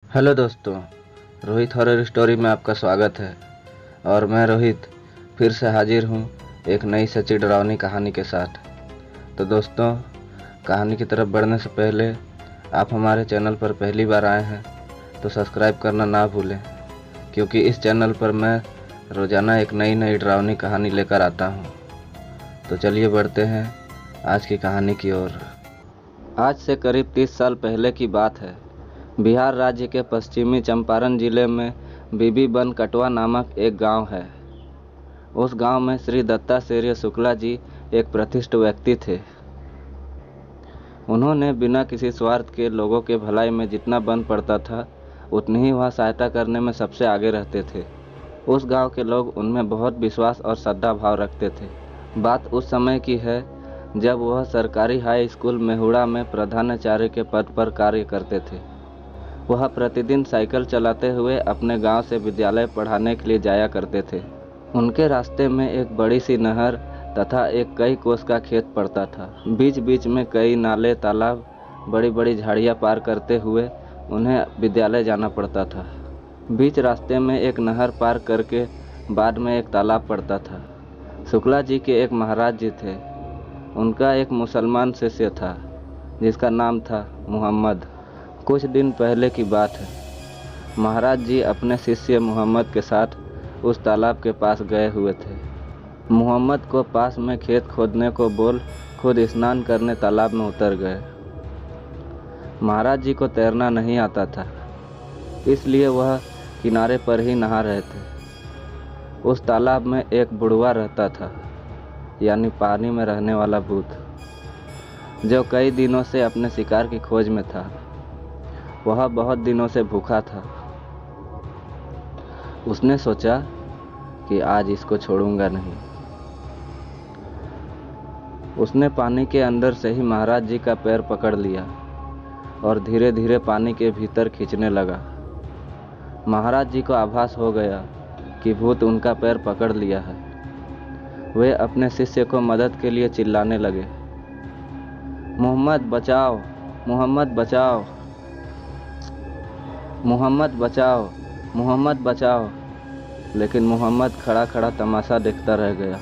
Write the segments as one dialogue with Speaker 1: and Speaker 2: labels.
Speaker 1: Hello दोस्तों, Rohit horror story में आपका स्वागत है। और मैं रोहित फिर से हाजिर हूँ एक नई सच्ची डरावनी कहानी के साथ। तो दोस्तों, कहानी की तरफ बढ़ने से पहले आप हमारे चैनल पर पहली बार आए हैं तो सब्सक्राइब करना ना भूलें, क्योंकि इस चैनल पर मैं रोज़ाना एक नई नई डरावनी कहानी लेकर आता हूँ। तो चलिए बढ़ते हैं आज की कहानी की ओर। आज से करीब 30 साल पहले की बात है। बिहार राज्य के पश्चिमी चंपारण जिले में बीबी बन कटवा नामक एक गांव है। उस गांव में श्री दत्तात्रेय शुक्ला जी एक प्रतिष्ठित व्यक्ति थे। उन्होंने बिना किसी स्वार्थ के लोगों के भलाई में जितना बन पड़ता था उतनी ही वह सहायता करने में सबसे आगे रहते थे। उस गांव के लोग उनमें बहुत विश्वास और श्रद्धा भाव रखते थे। बात उस समय की है जब वह सरकारी हाई स्कूल मेहुड़ा में प्रधानाचार्य के पद पर कार्य करते थे। वह प्रतिदिन साइकिल चलाते हुए अपने गांव से विद्यालय पढ़ाने के लिए जाया करते थे। उनके रास्ते में एक बड़ी सी नहर तथा एक कई कोस का खेत पड़ता था। बीच बीच में कई नाले, तालाब, बड़ी बड़ी झाड़ियां पार करते हुए उन्हें विद्यालय जाना पड़ता था। बीच रास्ते में एक नहर पार करके बाद में एक तालाब पड़ता था। शुक्ला जी के एक महाराज जी थे। उनका एक मुसलमान शिष्य था जिसका नाम था मोहम्मद। कुछ दिन पहले की बात है। महाराज जी अपने शिष्य मोहम्मद के साथ उस तालाब के पास गए हुए थे। मोहम्मद को पास में खेत खोदने को बोल खुद स्नान करने तालाब में उतर गए। महाराज जी को तैरना नहीं आता था, इसलिए वह किनारे पर ही नहा रहे थे। उस तालाब में एक बुढ़वा रहता था, यानी पानी में रहने वाला भूत, जो कई दिनों से अपने शिकार की खोज में था। वह बहुत दिनों से भूखा था। उसने सोचा कि आज इसको छोड़ूंगा नहीं। उसने पानी के अंदर से ही महाराज जी का पैर पकड़ लिया और धीरे धीरे पानी के भीतर खींचने लगा। महाराज जी को आभास हो गया कि भूत उनका पैर पकड़ लिया है। वे अपने शिष्य को मदद के लिए चिल्लाने लगे, मोहम्मद बचाओ, मोहम्मद बचाओ, मोहम्मद बचाओ, मोहम्मद बचाओ। लेकिन मोहम्मद खड़ा खड़ा तमाशा देखता रह गया।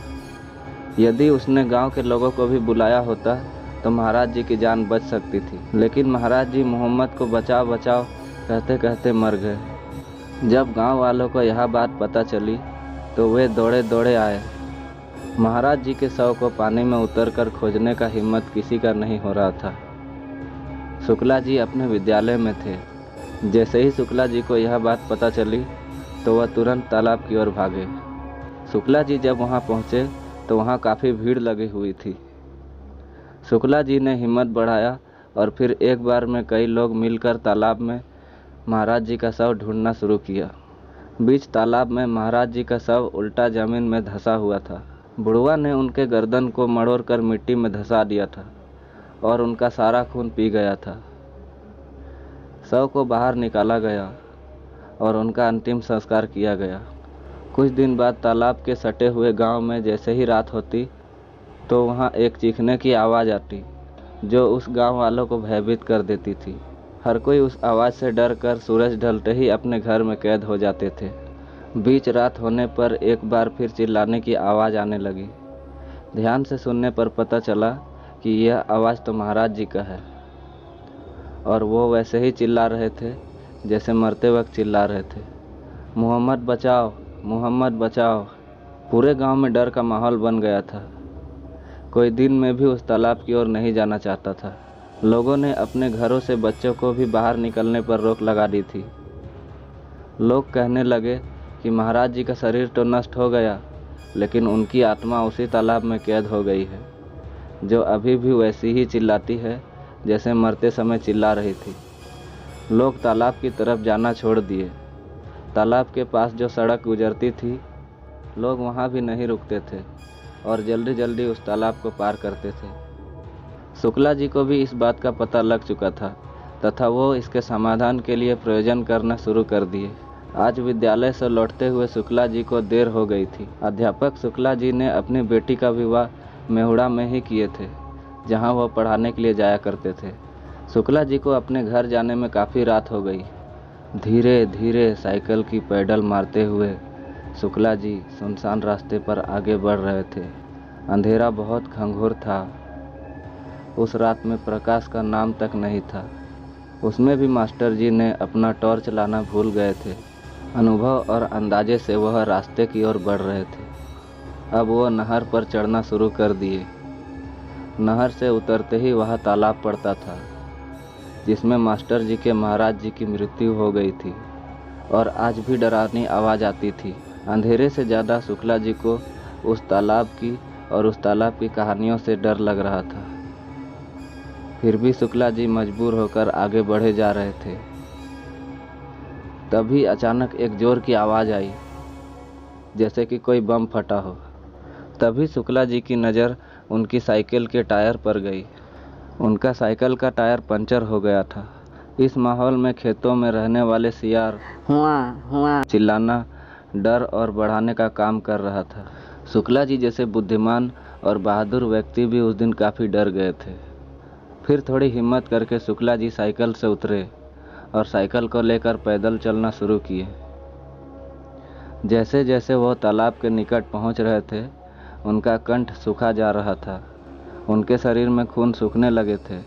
Speaker 1: यदि उसने गांव के लोगों को भी बुलाया होता तो महाराज जी की जान बच सकती थी, लेकिन महाराज जी मोहम्मद को बचाओ बचाओ कहते कहते मर गए। जब गांव वालों को यह बात पता चली तो वे दौड़े दौड़े आए। महाराज जी के शव को पानी में उतरकर खोजने का हिम्मत किसी का नहीं हो रहा था। शुक्ला जी अपने विद्यालय में थे। जैसे ही शुक्ला जी को यह बात पता चली तो वह तुरंत तालाब की ओर भागे। शुक्ला जी जब वहां पहुंचे तो वहां काफ़ी भीड़ लगी हुई थी। शुक्ला जी ने हिम्मत बढ़ाया और फिर एक बार में कई लोग मिलकर तालाब में महाराज जी का शव ढूंढना शुरू किया। बीच तालाब में महाराज जी का शव उल्टा जमीन में धंसा हुआ था। बुढ़वा ने उनके गर्दन को मड़ोड़कर मिट्टी में धंसा दिया था और उनका सारा खून पी गया था। शव को बाहर निकाला गया और उनका अंतिम संस्कार किया गया। कुछ दिन बाद तालाब के सटे हुए गांव में जैसे ही रात होती तो वहां एक चीखने की आवाज़ आती जो उस गांव वालों को भयभीत कर देती थी। हर कोई उस आवाज़ से डर कर सूरज ढलते ही अपने घर में कैद हो जाते थे। बीच रात होने पर एक बार फिर चिल्लाने की आवाज़ आने लगी। ध्यान से सुनने पर पता चला कि यह आवाज़ तो महाराज जी का है और वो वैसे ही चिल्ला रहे थे जैसे मरते वक्त चिल्ला रहे थे, मोहम्मद बचाओ, मोहम्मद बचाओ। पूरे गांव में डर का माहौल बन गया था। कोई दिन में भी उस तालाब की ओर नहीं जाना चाहता था। लोगों ने अपने घरों से बच्चों को भी बाहर निकलने पर रोक लगा दी थी। लोग कहने लगे कि महाराज जी का शरीर तो नष्ट हो गया, लेकिन उनकी आत्मा उसी तालाब में कैद हो गई है, जो अभी भी वैसी ही चिल्लाती है जैसे मरते समय चिल्ला रही थी। लोग तालाब की तरफ जाना छोड़ दिए। तालाब के पास जो सड़क गुजरती थी, लोग वहां भी नहीं रुकते थे और जल्दी जल्दी उस तालाब को पार करते थे। शुक्ला जी को भी इस बात का पता लग चुका था तथा वो इसके समाधान के लिए प्रयोजन करना शुरू कर दिए। आज विद्यालय से लौटते हुए शुक्ला जी को देर हो गई थी। अध्यापक शुक्ला जी ने अपनी बेटी का विवाह मेहुड़ा में ही किए थे, जहां वह पढ़ाने के लिए जाया करते थे। शुक्ला जी को अपने घर जाने में काफ़ी रात हो गई। धीरे धीरे साइकिल की पैडल मारते हुए शुक्ला जी सुनसान रास्ते पर आगे बढ़ रहे थे। अंधेरा बहुत घंघोर था। उस रात में प्रकाश का नाम तक नहीं था। उसमें भी मास्टर जी ने अपना टॉर्च लाना भूल गए थे। अनुभव और अंदाजे से वह रास्ते की ओर बढ़ रहे थे। अब वो नहर पर चढ़ना शुरू कर दिए। नहर से उतरते ही वहाँ तालाब पड़ता था, जिसमें मास्टर जी के महाराज जी की मृत्यु हो गई थी और आज भी डरावनी आवाज़ आती थी। अंधेरे से ज़्यादा शुक्ला जी को उस तालाब की और उस तालाब की कहानियों से डर लग रहा था। फिर भी शुक्ला जी मजबूर होकर आगे बढ़े जा रहे थे। तभी अचानक एक जोर की आवाज़ आई, जैसे कि कोई बम फटा हो। तभी शुक्ला जी की नज़र उनकी साइकिल के टायर पर गई। उनका साइकिल का टायर पंचर हो गया था। इस माहौल में खेतों में रहने वाले सियार हुआ चिल्लाना डर और बढ़ाने का काम कर रहा था। शुक्ला जी जैसे बुद्धिमान और बहादुर व्यक्ति भी उस दिन काफ़ी डर गए थे। फिर थोड़ी हिम्मत करके शुक्ला जी साइकिल से उतरे और साइकिल को लेकर पैदल चलना शुरू किए। जैसे जैसे वो तालाब के निकट पहुंच रहे थे, उनका कंठ सूखा जा रहा था। उनके शरीर में खून सूखने लगे थे।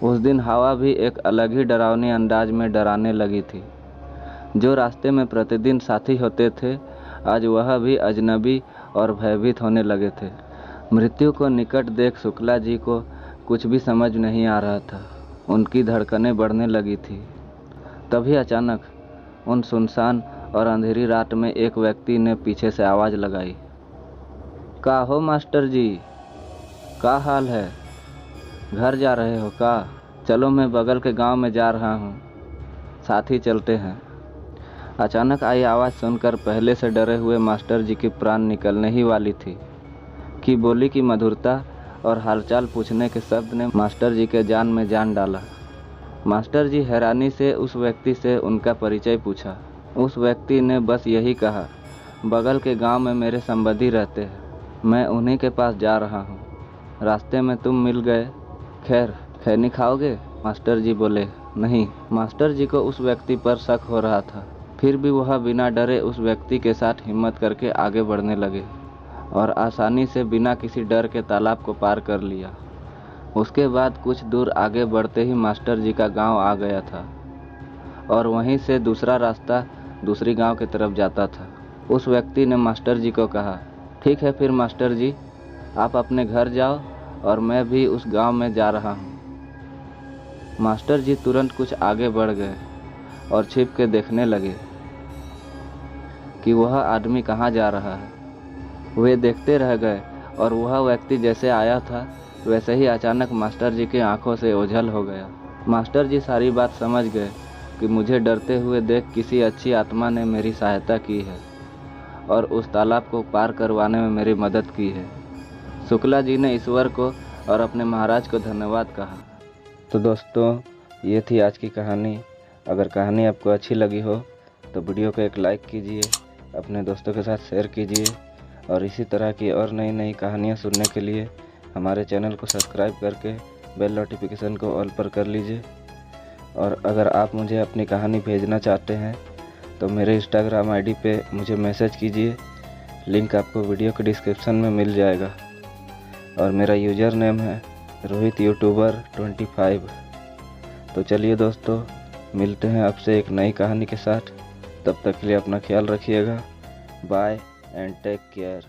Speaker 1: उस दिन हवा भी एक अलग ही डरावनी अंदाज में डराने लगी थी। जो रास्ते में प्रतिदिन साथी होते थे, आज वह भी अजनबी और भयभीत होने लगे थे। मृत्यु को निकट देख शुक्ला जी को कुछ भी समझ नहीं आ रहा था। उनकी धड़कनें बढ़ने लगी थी। तभी अचानक उन सुनसान और अंधेरी रात में एक व्यक्ति ने पीछे से आवाज़ लगाई, का हो मास्टर जी, का हाल है? घर जा रहे हो का? चलो मैं बगल के गांव में जा रहा हूँ, साथ ही चलते हैं। अचानक आई आवाज़ सुनकर पहले से डरे हुए मास्टर जी की प्राण निकलने ही वाली थी कि बोली की मधुरता और हालचाल पूछने के शब्द ने मास्टर जी के जान में जान डाला। मास्टर जी हैरानी से उस व्यक्ति से उनका परिचय पूछा। उस व्यक्ति ने बस यही कहा, बगल के गांव में मेरे संबंधी रहते हैं, मैं उन्हीं के पास जा रहा हूँ। रास्ते में तुम मिल गए, खैर खैनी खाओगे? मास्टर जी बोले, नहीं। मास्टर जी को उस व्यक्ति पर शक हो रहा था। फिर भी वह बिना डरे उस व्यक्ति के साथ हिम्मत करके आगे बढ़ने लगे और आसानी से बिना किसी डर के तालाब को पार कर लिया। उसके बाद कुछ दूर आगे बढ़ते ही मास्टर जी का गांव आ गया था और वहीं से दूसरा रास्ता दूसरी गांव की तरफ जाता था। उस व्यक्ति ने मास्टर जी को कहा, ठीक है फिर मास्टर जी, आप अपने घर जाओ और मैं भी उस गांव में जा रहा हूं। मास्टर जी तुरंत कुछ आगे बढ़ गए और छिप के देखने लगे कि वह आदमी कहाँ जा रहा है। वे देखते रह गए और वह व्यक्ति जैसे आया था वैसे ही अचानक मास्टर जी की आंखों से ओझल हो गया। मास्टर जी सारी बात समझ गए कि मुझे डरते हुए देख किसी अच्छी आत्मा ने मेरी सहायता की है और उस तालाब को पार करवाने में मेरी मदद की है। शुक्ला जी ने ईश्वर को और अपने महाराज को धन्यवाद कहा। तो दोस्तों, ये थी आज की कहानी। अगर कहानी आपको अच्छी लगी हो तो वीडियो को एक लाइक कीजिए, अपने दोस्तों के साथ शेयर कीजिए और इसी तरह की और नई नई कहानियाँ सुनने के लिए हमारे चैनल को सब्सक्राइब करके बेल नोटिफिकेशन को ऑल पर कर लीजिए। और अगर आप मुझे अपनी कहानी भेजना चाहते हैं तो मेरे इंस्टाग्राम आईडी पे मुझे मैसेज कीजिए, लिंक आपको वीडियो के डिस्क्रिप्शन में मिल जाएगा। और मेरा यूज़र नेम है रोहित यूट्यूबर 25। तो चलिए दोस्तों, मिलते हैं आपसे एक नई कहानी के साथ। तब तक के लिए अपना ख्याल रखिएगा। Bye and take care.